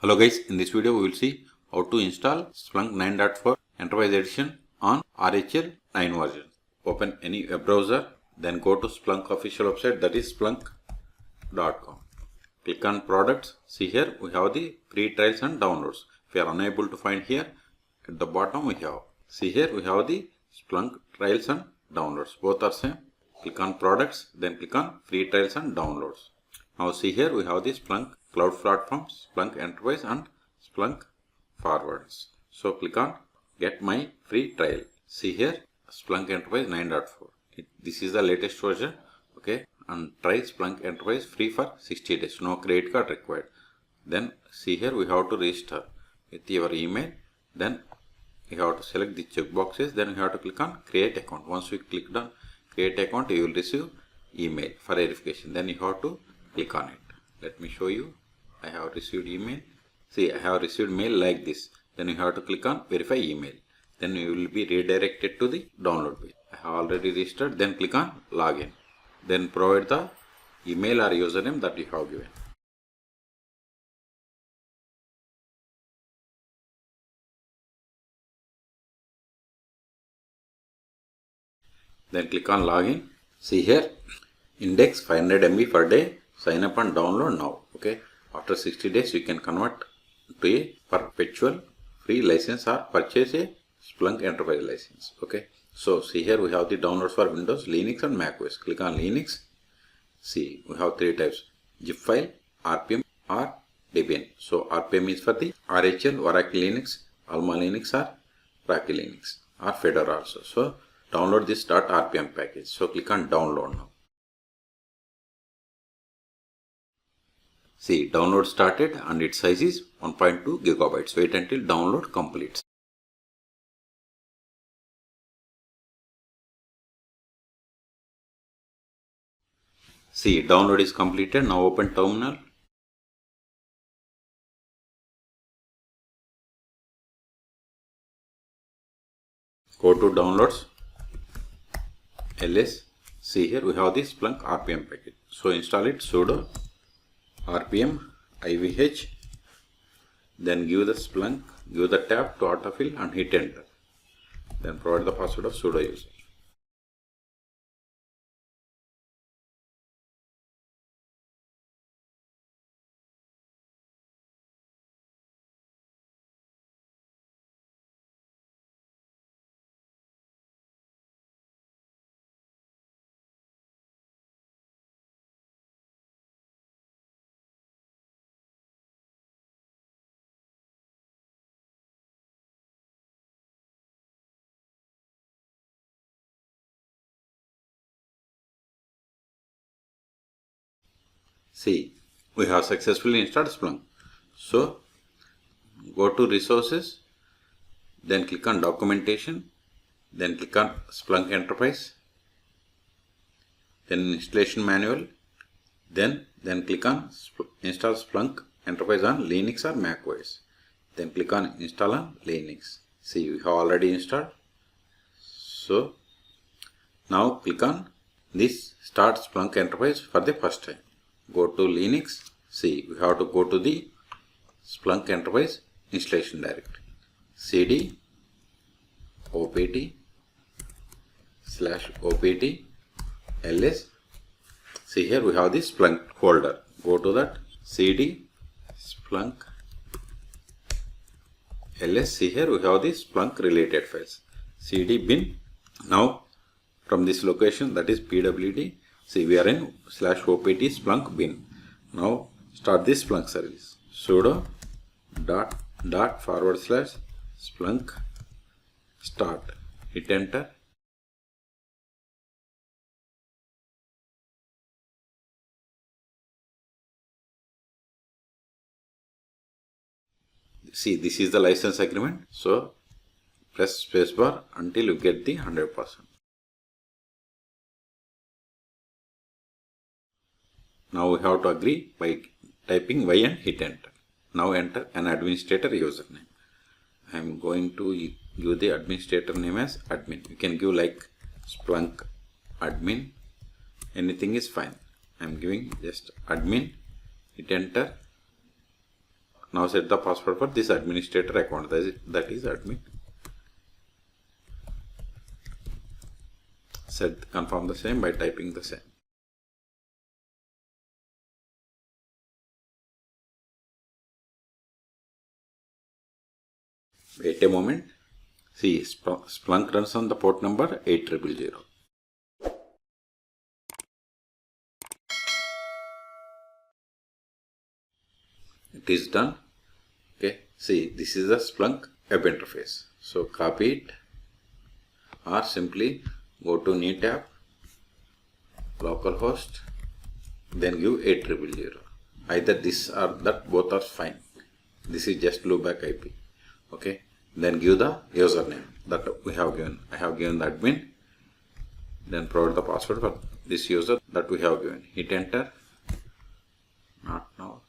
Hello guys, in this video we will see how to install Splunk 9.4 Enterprise Edition on RHEL 9 version. Open any web browser, then go to Splunk official website, that is splunk.com. Click on products. See here we have the free trials and downloads. If you are unable to find here, at the bottom we have. See here we have the Splunk trials and downloads. Both are same. Click on products, then click on free trials and downloads. Now see here we have the Splunk Cloud Platforms, Splunk Enterprise and Splunk Forwards. So click on get my free trial. See here Splunk Enterprise 9.4. This is the latest version. Okay, and try Splunk Enterprise free for 60 days. No credit card required. Then see here we have to register with your email. Then you have to select the checkboxes. Then you have to click on create account. Once you click on create account, you will receive email for verification. Then you have to click on it. Let me show you. I have received email. See, I have received mail like this. Then you have to click on verify email. Then you will be redirected to the download page. I have already registered. Then click on login. Then provide the email or username that you have given. Then click on login. See here, index 500 MB per day. Sign up and download now. Okay. After 60 days, you can convert to a perpetual free license or purchase a Splunk Enterprise license. Okay. So see here we have the downloads for Windows, Linux and macOS. Click on Linux. See, we have three types: zip file, RPM or Debian. So RPM is for the RHEL, Oracle Linux, Alma Linux or Rocky Linux or Fedora also. So download this .rpm package. So click on download now. See, download started and its size is 1.2 gigabytes. Wait until download completes. See, download is completed. Now open terminal. Go to downloads. ls. See here we have the Splunk RPM package. So install it. Sudo RPM IVH. Then give the Splunk, give the tab to autofill and hit enter. Then provide the password of sudo user. See, we have successfully installed Splunk. So go to resources, then click on documentation, then click on Splunk Enterprise, then installation manual, then click on install Splunk Enterprise on Linux or macOS. Then click on install on Linux. See, we have already installed. So now click on this start Splunk Enterprise for the first time. Go to Linux. See, we have to go to the Splunk Enterprise installation directory. cd opt/opt ls. See here we have the Splunk folder. Go to that cd Splunk ls. See here we have the Splunk related files. cd bin. Now from this location, that is pwd. See, we are in /opt Splunk bin. Now start this Splunk service. Sudo /Splunk start. Hit enter. See, this is the license agreement. So press spacebar until you get the 100%. Now we have to agree by typing Y and hit enter. Now enter an administrator username. I am going to give the administrator name as admin. You can give like Splunk admin. Anything is fine. I am giving just admin. Hit enter. Now set the password for this administrator account, that is admin. Confirm the same by typing the same. Wait a moment. See, Splunk runs on the port number 8000. It is done. Okay, see, this is the Splunk web interface. So copy it, or simply go to new tab, localhost, then give 8000. Either this or that, both are fine. This is just loopback IP. Okay, then give the username that we have given. I have given the admin. Then provide the password for this user that we have given. Hit enter. Not now.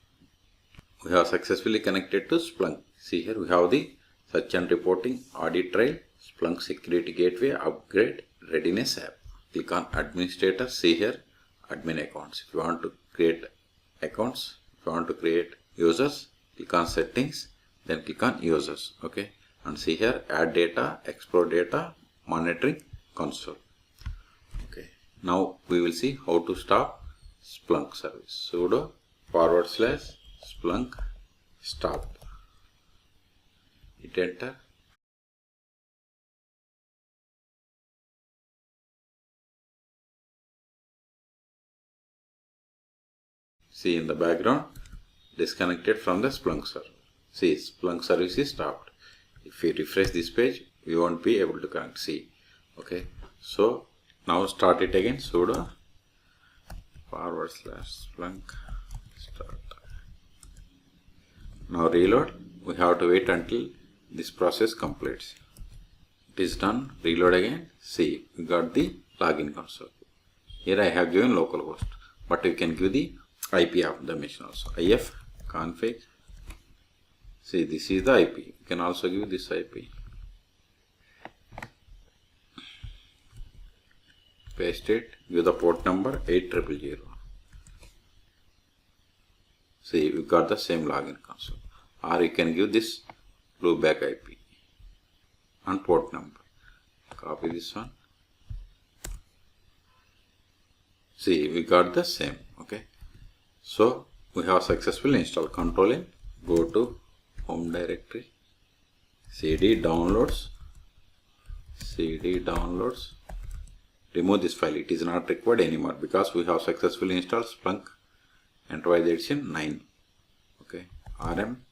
We have successfully connected to Splunk. See here we have the search and reporting, audit trail, Splunk security gateway, upgrade, readiness app. Click on administrator. See here admin accounts. If you want to create accounts, if you want to create users, click on settings, then click on users. Okay, and see here add data, explore data, monitoring console. Okay, now we will see how to stop Splunk service. Sudo /Splunk stop. Hit enter. See in the background, disconnected from the Splunk server. See, Splunk service is stopped. If we refresh this page, we won't be able to connect. See, okay. So now start it again. Sudo /Splunk start. Now reload. We have to wait until this process completes. It is done. Reload again. See, we got the login console. Here I have given localhost, but you can give the IP of the machine also. IF config. See, this is the IP. You can also give this IP. Paste it. Give the port number 8000. See, we got the same login console. Or you can give this loopback IP and port number. Copy this one. See, we got the same. Okay. So we have successfully installed. Control in. Go to home directory. CD downloads. Remove this file. It is not required anymore because we have successfully installed Splunk Enterprise Edition 9. Okay. RM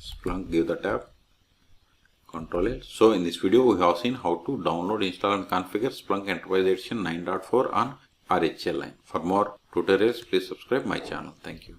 Splunk, give the tab. Control L. So in this video we have seen how to download, install and configure Splunk Enterprise Edition 9.4 on RHEL line. For more tutorials, please subscribe my channel. Thank you.